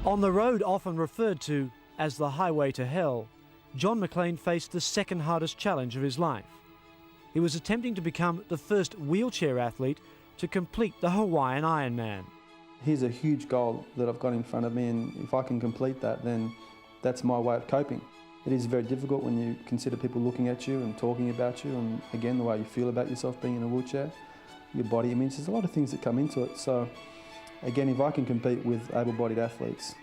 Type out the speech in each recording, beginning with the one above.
On the road often referred to as the highway to hell, John Maclean faced the second hardest challenge of his life. He was attempting to become the first wheelchair athlete to complete the Hawaiian Ironman. Here's a huge goal that I've got in front of me, and if I can complete that, then that's my way of coping. It is very difficult when you consider people looking at you and talking about you, and again, the way you feel about yourself being in a wheelchair, your body image, there's a lot of things that come into it. So again, if I can compete with able-bodied athletes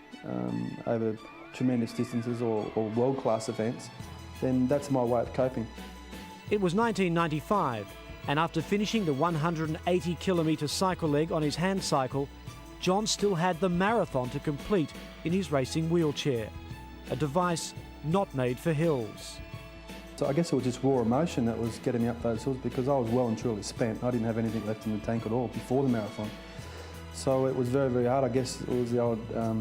over tremendous distances or world-class events, then that's my way of coping. It was 1995, and after finishing the 180-kilometre cycle leg on his hand cycle, John still had the marathon to complete in his racing wheelchair, a device not made for hills. So I guess it was just raw emotion that was getting me up those hills, because I was well and truly spent. I didn't have anything left in the tank at all before the marathon. So it was very, very hard. I guess it was the old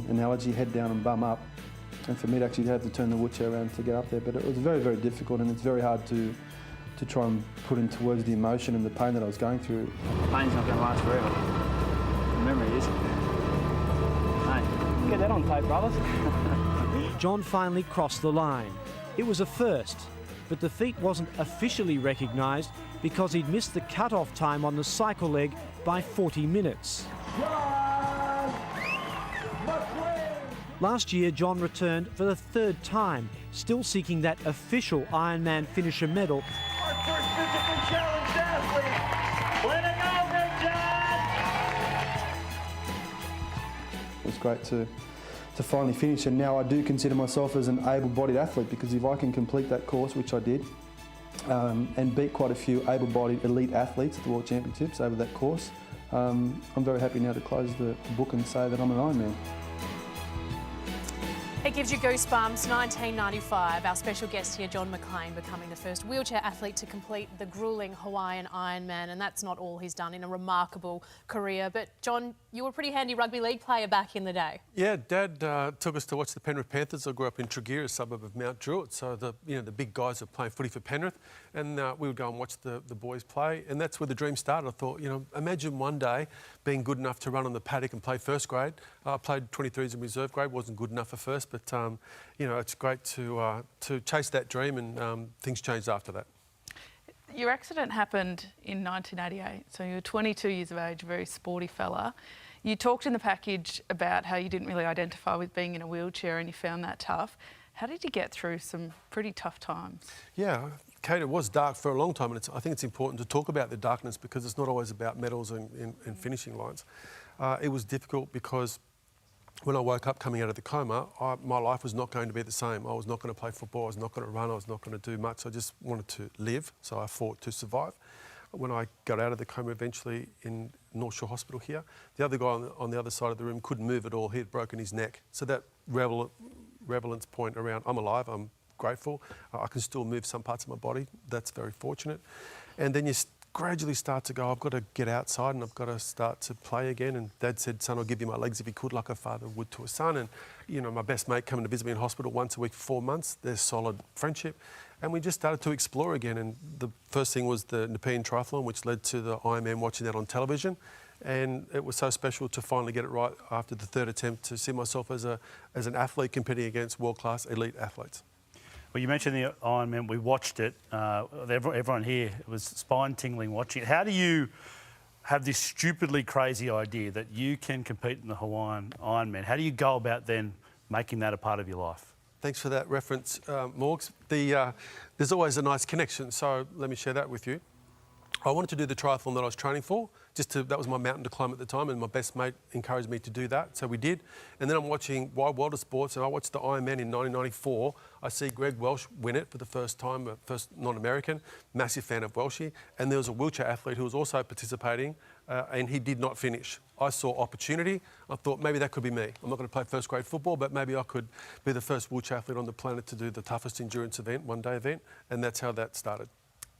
analogy, head down and bum up. And for me to actually have to turn the wheelchair around to get up there. But it was very, very difficult, and it's very hard to try and put into words the emotion and the pain that I was going through. The pain's not going to last forever. The memory is. Hey, get that on tape, brothers. John finally crossed the line. It was a first, but the feat wasn't officially recognised because he'd missed the cut-off time on the cycle leg by 40 minutes. Last year, John returned for the third time, still seeking that official Ironman finisher medal. Our first physically challenged athlete. Let it go, Big John! It was great to finally finish, and now I do consider myself as an able-bodied athlete, because if I can complete that course, which I did, and beat quite a few able-bodied elite athletes at the World Championships over that course, I'm very happy now to close the book and say that I'm an Ironman. It gives you goosebumps. 1995, our special guest here, John Maclean, becoming the first wheelchair athlete to complete the gruelling Hawaiian Ironman, and that's not all he's done in a remarkable career. But John, you were a pretty handy rugby league player back in the day. Yeah, Dad took us to watch the Penrith Panthers. I grew up in Tregear, a suburb of Mount Druitt, so the big guys are playing footy for Penrith, and we would go and watch the boys play, and that's where the dream started. I thought, imagine one day being good enough to run on the paddock and play first grade. I played 23s in reserve grade, wasn't good enough for first, but it's great to chase that dream, and things changed after that. Your accident happened in 1988, so you were 22 years of age, a very sporty fella. You talked in the package about how you didn't really identify with being in a wheelchair and you found that tough. How did you get through some pretty tough times? Yeah, Kate, it was dark for a long time, and I think it's important to talk about the darkness, because it's not always about medals and finishing lines. It was difficult because when I woke up coming out of the coma, my life was not going to be the same. I was not going to play football, I was not going to run, I was not going to do much. I just wanted to live, so I fought to survive. When I got out of the coma eventually in North Shore Hospital here, the other guy on the other side of the room couldn't move at all. He had broken his neck. So that relevance point around I'm alive, I'm grateful, I can still move some parts of my body, that's very fortunate. And then you gradually start to go, I've got to get outside and I've got to start to play again. And Dad said, son, I'll give you my legs if you could, like a father would to a son. And, my best mate coming to visit me in hospital once a week for 4 months, there's solid friendship. And we just started to explore again. And the first thing was the Nepean Triathlon, which led to the Ironman, watching that on television. And it was so special to finally get it right after the third attempt, to see myself as an athlete competing against world-class elite athletes. Well, you mentioned the Ironman. We watched it. Everyone here, it was spine-tingling watching it. How do you have this stupidly crazy idea that you can compete in the Hawaiian Ironman? How do you go about then making that a part of your life? Thanks for that reference, Morgs. There's always a nice connection, so let me share that with you. I wanted to do the triathlon that I was training for. That was my mountain to climb at the time, and my best mate encouraged me to do that, so we did. And then I'm watching Wilder Sports, and I watched the Ironman in 1994. I see Greg Welsh win it for the first time, first non-American, massive fan of Welshie. And there was a wheelchair athlete who was also participating, and he did not finish. I saw opportunity. I thought maybe that could be me. I'm not going to play first grade football, but maybe I could be the first wheelchair athlete on the planet to do the toughest endurance event, one-day event, and that's how that started.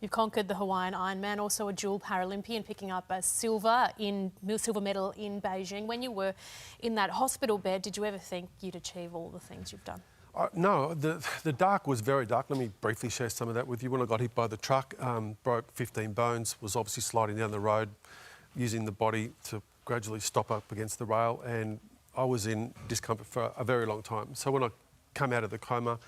You've conquered the Hawaiian Ironman, also a dual Paralympian, picking up a silver medal in Beijing. When you were in that hospital bed, did you ever think you'd achieve all the things you've done? No, the dark was very dark. Let me briefly share some of that with you. When I got hit by the truck, broke 15 bones, was obviously sliding down the road, using the body to gradually stop up against the rail, and I was in discomfort for a very long time. So when I came out of the coma,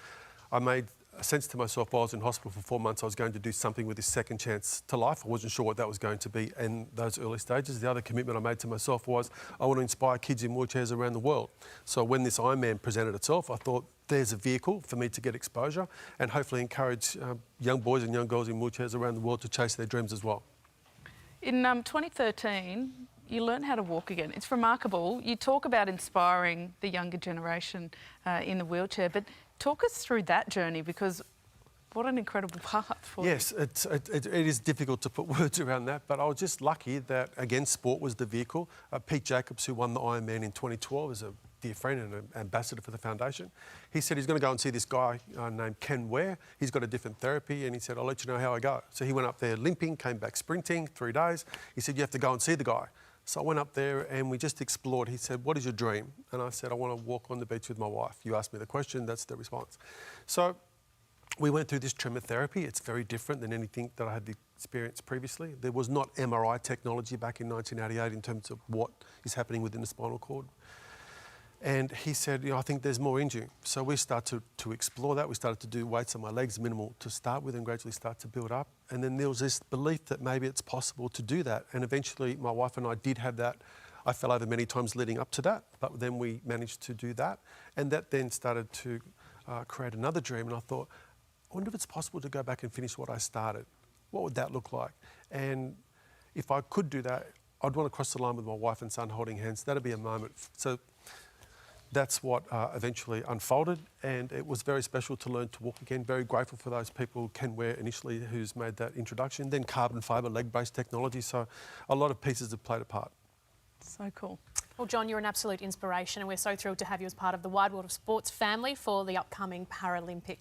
I made a sense to myself while I was in hospital for 4 months, I was going to do something with this second chance to life. I wasn't sure what that was going to be in those early stages. The other commitment I made to myself was I want to inspire kids in wheelchairs around the world. So when this Ironman presented itself, I thought there's a vehicle for me to get exposure and hopefully encourage young boys and young girls in wheelchairs around the world to chase their dreams as well. In 2013, you learned how to walk again. It's remarkable. You talk about inspiring the younger generation in the wheelchair, but talk us through that journey, because what an incredible path for you. Yes, it is difficult to put words around that, but I was just lucky that, again, sport was the vehicle. Pete Jacobs, who won the Ironman in 2012, is a dear friend and an ambassador for the foundation. He said he's going to go and see this guy named Ken Ware. He's got a different therapy, and he said, I'll let you know how I go. So he went up there limping, came back sprinting, 3 days. He said, you have to go and see the guy. So I went up there and we just explored. He said, what is your dream? And I said, I want to walk on the beach with my wife. You asked me the question, that's the response. So we went through this tremor therapy. It's very different than anything that I had experienced previously. There was not MRI technology back in 1988 in terms of what is happening within the spinal cord. And he said, I think there's more in you. So we started to explore that. We started to do weights on my legs, minimal to start with, and gradually start to build up. And then there was this belief that maybe it's possible to do that. And eventually my wife and I did have that. I fell over many times leading up to that, but then we managed to do that. And that then started to create another dream. And I thought, I wonder if it's possible to go back and finish what I started. What would that look like? And if I could do that, I'd want to cross the line with my wife and son holding hands. That'd be a moment. So that's what eventually unfolded, and it was very special to learn to walk again. Very grateful for those people, Ken Ware initially, who's made that introduction, then carbon fibre leg-based technology. So a lot of pieces have played a part. So cool. Well, John, you're an absolute inspiration, and we're so thrilled to have you as part of the wide world of sports family for the upcoming Paralympics.